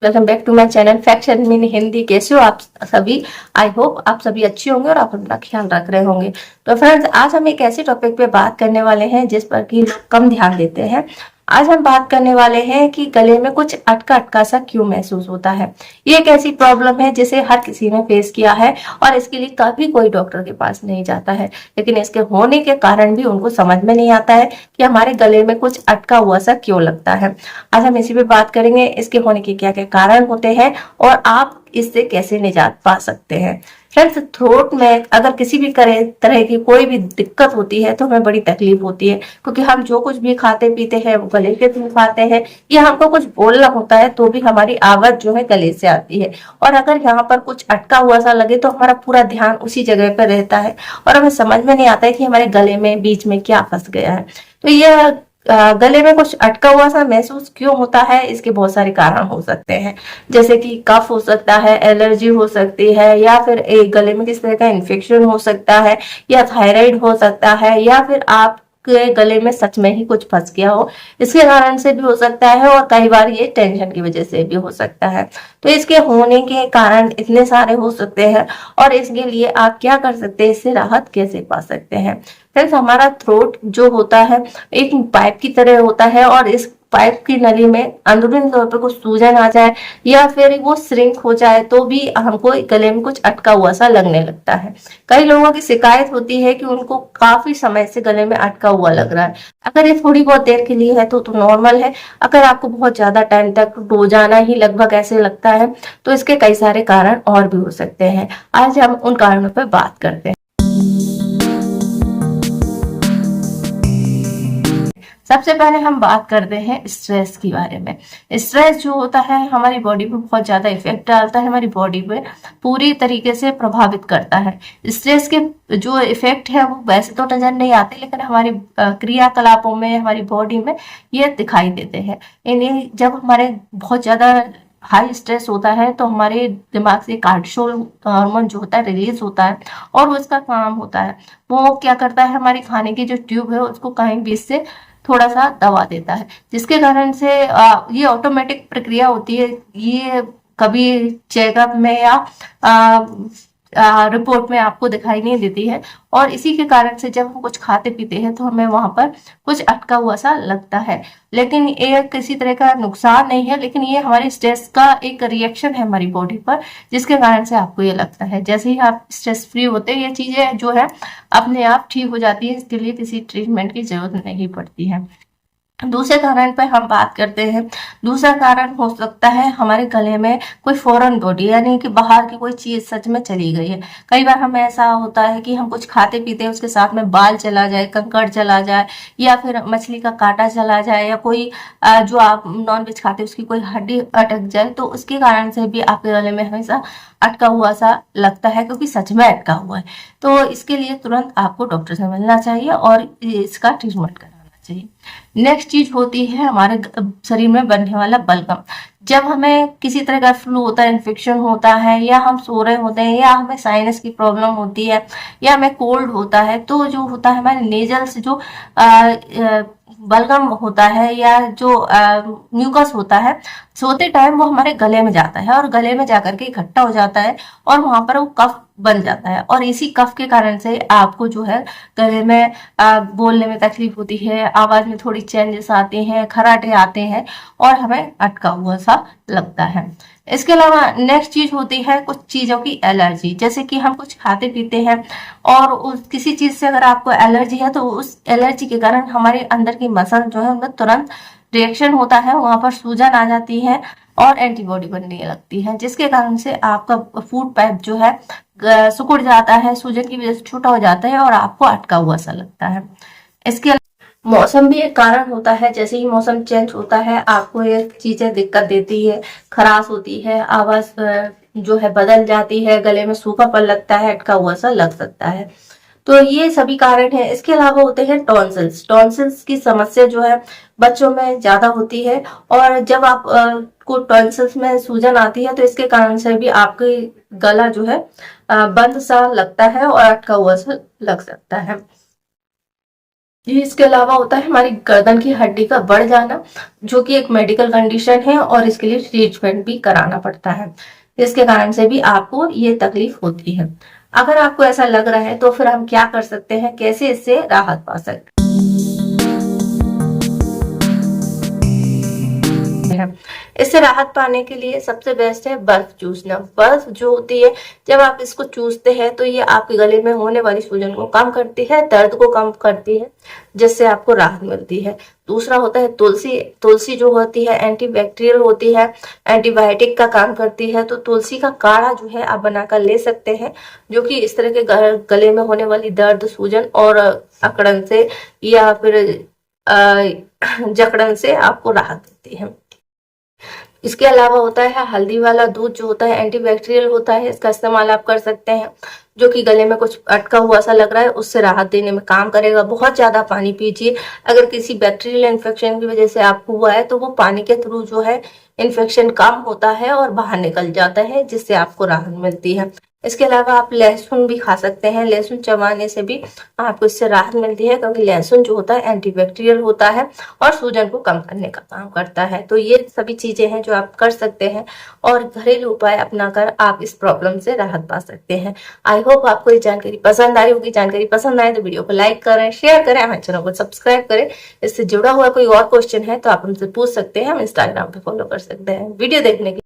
Welcome back to my channel facts and mean Hindi. कैसे हो आप सभी? आई होप आप सभी अच्छे होंगे और आप अपना ख्याल रख रहे होंगे। तो फ्रेंड्स, आज हम एक ऐसे टॉपिक पे बात करने वाले हैं जिस पर कि लोग कम ध्यान देते हैं। आज हम बात करने वाले हैं कि गले में कुछ अटका अटका सा क्यों महसूस होता है। ये एक ऐसी प्रॉब्लम है जिसे हर किसी ने फेस किया है और इसके लिए कभी कोई डॉक्टर के पास नहीं जाता है, लेकिन इसके होने के कारण भी उनको समझ में नहीं आता है कि हमारे गले में कुछ अटका हुआ सा क्यों लगता है। आज हम इसी पे बात करेंगे, इसके होने के क्या क्या कारण होते हैं और आप इससे कैसे निजात पा सकते हैं। फ्रेंड्स, थ्रोट में अगर किसी भी तरह की कोई भी दिक्कत होती है तो हमें बड़ी तकलीफ होती है, क्योंकि हम जो कुछ भी खाते पीते हैं वो गले के थ्रू खाते हैं, या हमको कुछ बोलना होता है तो भी हमारी आवाज जो है गले से आती है। और अगर यहाँ पर कुछ अटका हुआ सा लगे तो हमारा पूरा ध्यान उसी जगह पर रहता है और हमें समझ में नहीं आता है कि हमारे गले में बीच में क्या फंस गया है। तो यह गले में कुछ अटका हुआ सा महसूस क्यों होता है, इसके बहुत सारे कारण हो सकते हैं। जैसे कि कफ हो सकता है, एलर्जी हो सकती है, या फिर एक गले में किस तरह का इन्फेक्शन हो सकता है, या थायराइड हो सकता है, या फिर आप के गले में सच में ही कुछ फंस गया हो, इसके कारण से भी हो सकता है। और कई बार ये टेंशन की वजह से भी हो सकता है। तो इसके होने के कारण इतने सारे हो सकते हैं और इसके लिए आप क्या कर सकते हैं, इससे राहत कैसे पा सकते हैं। फ्रेंड्स, हमारा थ्रोट जो होता है एक पाइप की तरह होता है और इस पाइप की नली में अंदरूनी तौर पर कुछ सूजन आ जाए या फिर वो श्रिंक हो जाए तो भी हमको गले में कुछ अटका हुआ सा लगने लगता है। कई लोगों की शिकायत होती है कि उनको काफी समय से गले में अटका हुआ लग रहा है। अगर ये थोड़ी बहुत देर के लिए है तो नॉर्मल है। अगर आपको बहुत ज्यादा टाइम तक रोजाना ही लगभग ऐसे लगता है तो इसके कई सारे कारण और भी हो सकते हैं। आज हम उन कारणों पर बात करते हैं। सबसे पहले हम बात करते हैं स्ट्रेस के बारे में। स्ट्रेस जो होता है हमारी बॉडी पे बहुत ज्यादा इफेक्ट डालता है, हमारी बॉडी पे पूरी तरीके से प्रभावित करता है। स्ट्रेस के जो इफेक्ट है वो वैसे तो नजर नहीं आते, लेकिन हमारे क्रियाकलापों में, हमारी बॉडी में ये दिखाई देते हैं। इन्हें जब हमारे बहुत ज्यादा हाई स्ट्रेस होता है तो हमारे दिमाग से कार्टिसोल हार्मोन जो होता है रिलीज होता है और वो इसका काम होता है, वो क्या करता है, हमारी खाने की जो ट्यूब है उसको कहीं बीच से थोड़ा सा दबा देता है, जिसके कारण से ये ऑटोमेटिक प्रक्रिया होती है। ये कभी चेकअप में या रिपोर्ट में आपको दिखाई नहीं देती है। और इसी के कारण से जब हम कुछ खाते पीते हैं तो हमें वहां पर कुछ अटका हुआ सा लगता है, लेकिन ये किसी तरह का नुकसान नहीं है, लेकिन ये हमारे स्ट्रेस का एक रिएक्शन है हमारी बॉडी पर, जिसके कारण से आपको ये लगता है। जैसे ही आप स्ट्रेस फ्री होते हैं ये चीजें जो है अपने आप ठीक हो जाती है, इसके लिए किसी ट्रीटमेंट की जरूरत नहीं पड़ती है। दूसरे कारण पर हम बात करते हैं। दूसरा कारण हो सकता है हमारे गले में कोई फॉरेन बॉडी, यानी कि बाहर की कोई चीज सच में चली गई है। कई बार हमें ऐसा होता है कि हम कुछ खाते पीते हैं, उसके साथ में बाल चला जाए, कंकड़ चला जाए, या फिर मछली का कांटा चला जाए, या कोई जो आप नॉन वेज खाते हैं उसकी कोई हड्डी अटक जाए, तो उसके कारण से भी आपके गले में हमेशा अटका हुआ सा लगता है, क्योंकि सच में अटका हुआ है। तो इसके लिए तुरंत आपको डॉक्टर से मिलना चाहिए और इसका ट्रीटमेंट कराना चाहिए। नेक्स्ट चीज होती है हमारे शरीर में बनने वाला बलगम। जब हमें किसी तरह का फ्लू होता है, इन्फेक्शन होता है, या हम सो रहे होते हैं, या हमें साइनस की प्रॉब्लम होती है, या हमें कोल्ड होता है, तो जो होता है हमारे नेजल से जो बलगम होता है या जो म्यूकस होता है, सोते टाइम वो हमारे गले में जाता है और गले में जाकर के इकट्ठा हो जाता है और वहां पर वो कफ बन जाता है। और इसी कफ के कारण से आपको जो है गले में बोलने में तकलीफ होती है, आवाज में थोड़ी चेंजेस आते हैं, खराटे आते हैं और हमें अटका हुआ सा लगता है। इसके अलावा नेक्स्ट चीज होती है कुछ चीजों की एलर्जी। जैसे कि हम कुछ खाते पीते हैं और उस किसी चीज से अगर आपको एलर्जी है तो उस एलर्जी के कारण हमारे अंदर की मसल जो है उनमें तुरंत रिएक्शन होता है, वहां पर सूजन आ जाती है और एंटीबॉडी बनने लगती है, जिसके कारण से आपका फूड पाइप जो है सिकुड़ जाता है, सूजन की वजह से छोटा हो जाता है और आपको अटका हुआ सा लगता है। इसके मौसम भी एक कारण होता है। जैसे ही मौसम चेंज होता है आपको ये चीजें दिक्कत देती है, खराश होती है, आवाज जो है बदल जाती है, गले में सूखापन लगता है, अटका हुआ सा लग सकता है। तो ये सभी कारण है। इसके अलावा होते हैं टॉन्सिल्स। टॉन्सिल्स की समस्या जो है बच्चों में ज्यादा होती है और जब आप को टॉन्सिल्स में सूजन आती है तो इसके कारण से भी आपके गला जो है बंद सा लगता है और अटका हुआ सा लग सकता है। ये इसके अलावा होता है हमारी गर्दन की हड्डी का बढ़ जाना, जो कि एक मेडिकल कंडीशन है और इसके लिए ट्रीटमेंट भी कराना पड़ता है। इसके कारण से भी आपको ये तकलीफ होती है। अगर आपको ऐसा लग रहा है तो फिर हम क्या कर सकते हैं, कैसे इससे राहत पा सकते हैं। इससे राहत पाने के लिए सबसे बेस्ट है बर्फ चूसना। बर्फ जो होती है, जब आप इसको चूसते हैं तो ये आपके गले में होने वाली सूजन को कम करती है, दर्द को कम करती है, जिससे आपको राहत मिलती है। दूसरा होता है तुलसी। तुलसी जो होती है एंटीबैक्टीरियल होती है, एंटीबायोटिक का काम करती है। तो तुलसी का काढ़ा जो है आप बनाकर ले सकते हैं, जो कि इस तरह के गले में होने वाली दर्द, सूजन और अकड़न से या फिर जकड़न से आपको राहत देती है। इसके अलावा होता है हल्दी वाला दूध, जो होता है एंटीबैक्टीरियल होता है। इसका इस्तेमाल आप कर सकते हैं, जो कि गले में कुछ अटका हुआ सा लग रहा है उससे राहत देने में काम करेगा। बहुत ज्यादा पानी पीजिए। अगर किसी बैक्टीरियल इन्फेक्शन की वजह से आपको हुआ है तो वो पानी के थ्रू जो है इन्फेक्शन कम होता है और बाहर निकल जाता है, जिससे आपको राहत मिलती है। इसके अलावा आप लहसुन भी खा सकते हैं। लहसुन चबाने से भी आपको इससे राहत मिलती है, क्योंकि लहसुन जो होता है एंटीबैक्टीरियल होता है और सूजन को कम करने का काम करता है। तो ये सभी चीजें हैं जो आप कर सकते हैं और घरेलू उपाय अपनाकर आप इस प्रॉब्लम से राहत पा सकते हैं। आई होप आपको ये जानकारी पसंद आई होगी। जानकारी पसंद आए तो वीडियो को लाइक करें, शेयर करें, हमारे चैनल को सब्सक्राइब करें। इससे जुड़ा हुआ कोई और क्वेश्चन है तो आप हमसे पूछ सकते हैं, हम इंस्टाग्राम पे फॉलो कर सकते हैं। वीडियो देखने के